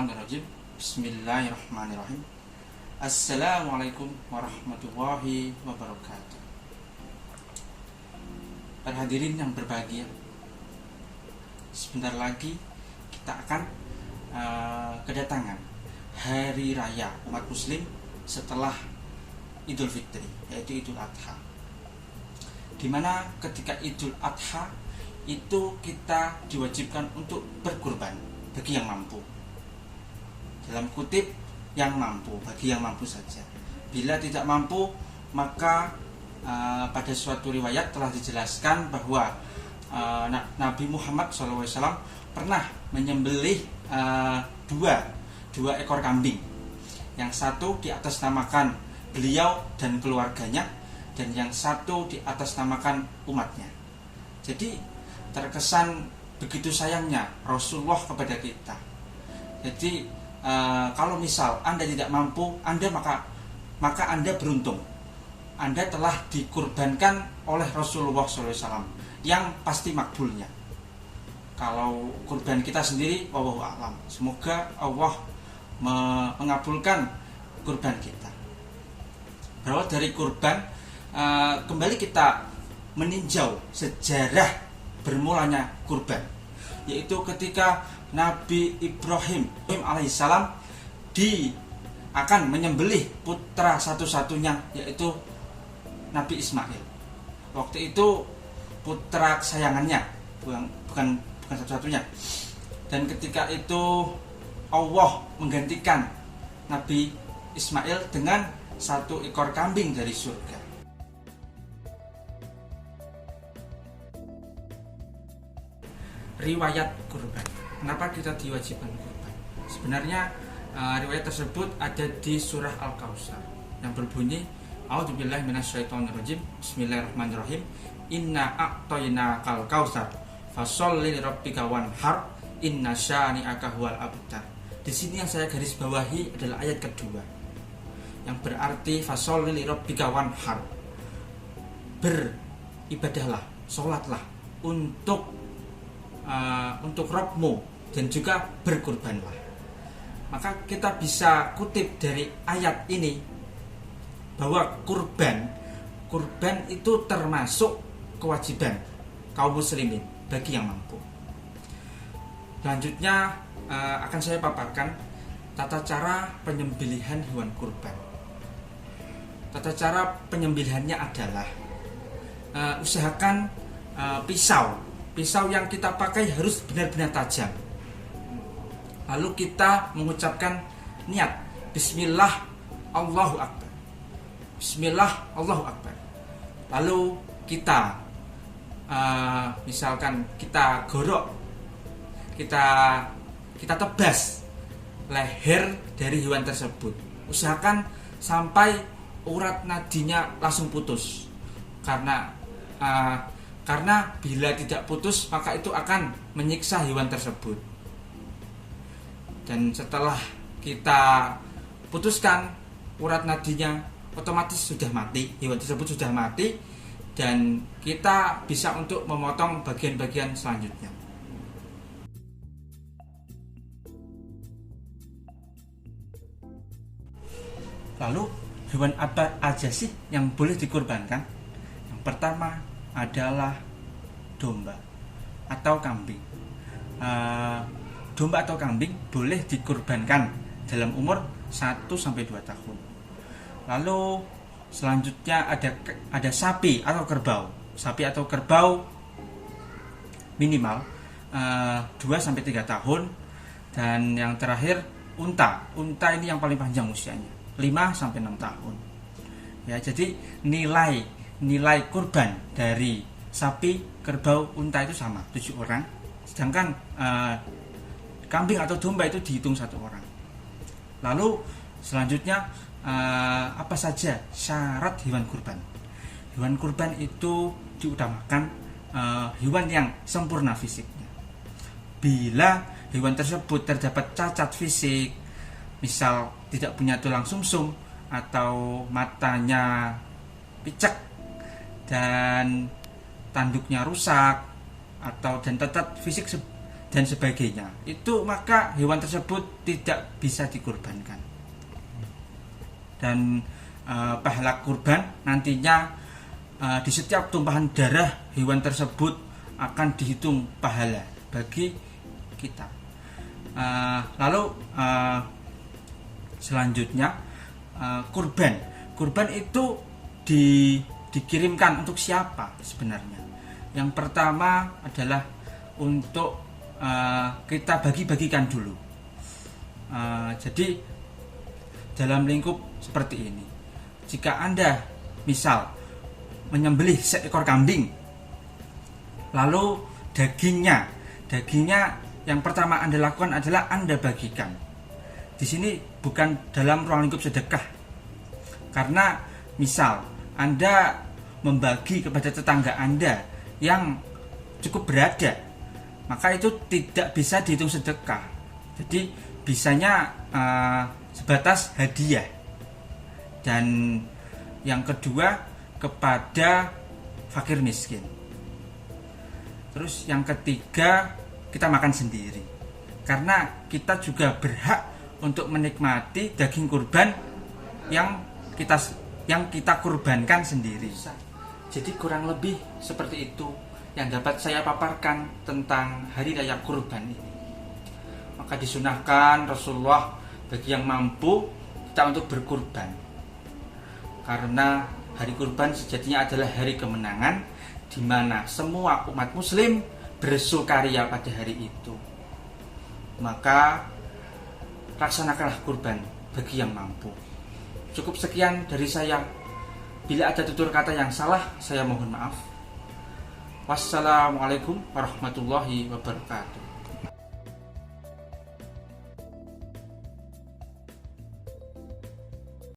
Minasyaitonirrajim. Bismillahirrahmanirrahim. Assalamualaikum warahmatullahi wabarakatuh. Para hadirin yang berbahagia, sebentar lagi kita akan kedatangan hari raya umat muslim setelah Idul Fitri, yaitu Idul Adha. Dimana ketika Idul Adha itu kita diwajibkan untuk berkurban bagi yang mampu. Dalam kutip yang mampu, bagi yang mampu saja. Bila tidak mampu, maka pada suatu riwayat telah dijelaskan bahwa Nabi Muhammad SAW pernah menyembelih dua ekor kambing. Yang satu diatasnamakan beliau dan keluarganya, dan yang satu diatasnamakan umatnya. Jadi terkesan begitu sayangnya Rasulullah kepada kita. Jadi kalau misal Anda tidak mampu, maka Anda beruntung. Anda telah dikurbankan oleh Rasulullah SAW yang pasti makbulnya. Kalau kurban kita sendiri, wallahu a'lam. Semoga Allah mengabulkan kurban kita. Berawal dari kurban, kembali kita meninjau sejarah bermulanya kurban, yaitu ketika Nabi Ibrahim alaihissalam akan menyembelih putra satu-satunya, yaitu Nabi Ismail. Waktu itu putra kesayangannya, bukan satu-satunya. Dan ketika itu Allah menggantikan Nabi Ismail dengan satu ekor kambing dari surga. Riwayat kurban. Kenapa kita diwajibkan kurban? Sebenarnya riwayat tersebut ada di surah Al-Kautsar yang berbunyi, A'udzubillahi minasyaitonirrajim. Bismillahirrahmanirrahim. Inna a'tainakal kautsar fasholli lirabbika wanhar inna syani'aka huwal abtar. Di sini yang saya garis bawahi adalah ayat kedua, yang berarti fasholli lirabbika wanhar. Beribadahlah, sholatlah untuk Rabbmu, dan juga berkurbanlah. Maka kita bisa kutip dari ayat ini bahwa kurban itu termasuk kewajiban kaum muslimin bagi yang mampu. Selanjutnya akan saya paparkan tata cara penyembelihan hewan kurban. Tata cara penyembelihannya adalah usahakan pisau yang kita pakai harus benar-benar tajam. Lalu kita mengucapkan niat Bismillah Allahu Akbar. Bismillah Allahu Akbar. Lalu kita misalkan kita gorok, kita tebas leher dari hewan tersebut. Usahakan sampai urat nadinya langsung putus. Karena bila tidak putus, maka itu akan menyiksa hewan tersebut. Dan setelah kita putuskan urat nadinya, otomatis sudah mati, hewan tersebut sudah mati, dan kita bisa untuk memotong bagian-bagian selanjutnya. Lalu hewan apa aja sih yang boleh dikurbankan? Yang pertama adalah domba atau kambing. Domba atau kambing boleh dikurbankan dalam umur 1-2 tahun. Lalu selanjutnya ada sapi atau kerbau. Sapi atau kerbau minimal 2-3 tahun. Dan yang terakhir unta. Unta ini yang paling panjang usianya, 5-6 tahun. Ya, jadi nilai kurban dari sapi, kerbau, unta itu sama, 7 orang. Sedangkan kambing atau domba itu dihitung 1 orang. Lalu selanjutnya apa saja syarat hewan kurban? Hewan kurban itu diutamakan hewan yang sempurna fisiknya. Bila hewan tersebut terdapat cacat fisik, misal tidak punya tulang sumsum atau matanya picek dan tanduknya rusak, dan tetap fisik dan sebagainya, itu maka hewan tersebut tidak bisa dikurbankan. Dan pahala kurban nantinya di setiap tumpahan darah hewan tersebut akan dihitung pahala bagi kita. Lalu selanjutnya kurban itu dikirimkan untuk siapa sebenarnya? Yang pertama adalah untuk kita bagi-bagikan dulu. Jadi dalam lingkup seperti ini, jika Anda misal menyembelih seekor kambing, lalu dagingnya yang pertama Anda lakukan adalah Anda bagikan. Di sini bukan dalam ruang lingkup sedekah, karena misal Anda membagi kepada tetangga Anda yang cukup berada, maka itu tidak bisa dihitung sedekah. Jadi bisanya sebatas hadiah. Dan yang kedua kepada fakir miskin. Terus yang ketiga, kita makan sendiri, karena kita juga berhak untuk menikmati daging kurban yang kita kurbankan sendiri. Jadi kurang lebih seperti itu yang dapat saya paparkan tentang hari raya kurban ini. Maka disunahkan Rasulullah bagi yang mampu kita untuk berkurban, karena hari kurban sejatinya adalah hari kemenangan, di mana semua umat muslim bersukaria pada hari itu. Maka laksanakanlah kurban bagi yang mampu. Cukup sekian dari saya. Bila ada tutur kata yang salah, saya mohon maaf. Wassalamualaikum warahmatullahi wabarakatuh.